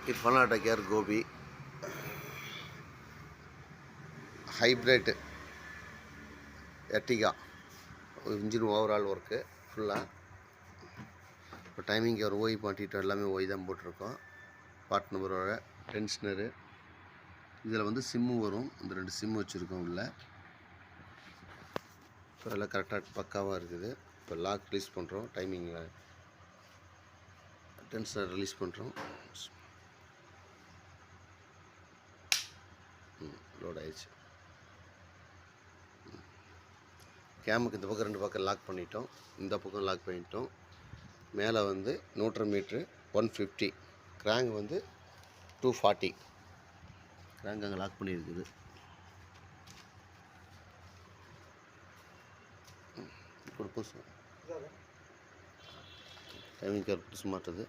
Irfana Care Gobi hybrid Ertiga engine overall work full timing your OI மாட்டிட்டோம் எல்லாமே OI தான் போட்டுருக்கோம் part நம்பரோட tensioner இதில் வந்து சிம்மு வரும் இந்த ரெண்டு சிம்மு வச்சுருக்கோம் உள்ள இப்போ எல்லாம் கரெக்டாக பக்காவாக இருக்குது இப்போ லாக் ரிலீஸ் பண்ணுறோம் டைமிங்கில் டென்ஷனர் ரிலீஸ் பண்ணுறோம் லோட் ஆயிடுச்சு கேமுக்கு இந்த பக்கம் ரெண்டு பக்கம் லாக் பண்ணிட்டோம் இந்த பக்கம் லாக் பண்ணிட்டோம் மேலே வந்து நியூட்ரல் மீட்ரு 150 கிராங்க் வந்து 240 கிராங்க் அங்கே லாக் பண்ணியிருக்குது புதுசு டைமிங் கேர் புதுசு மாட்டுது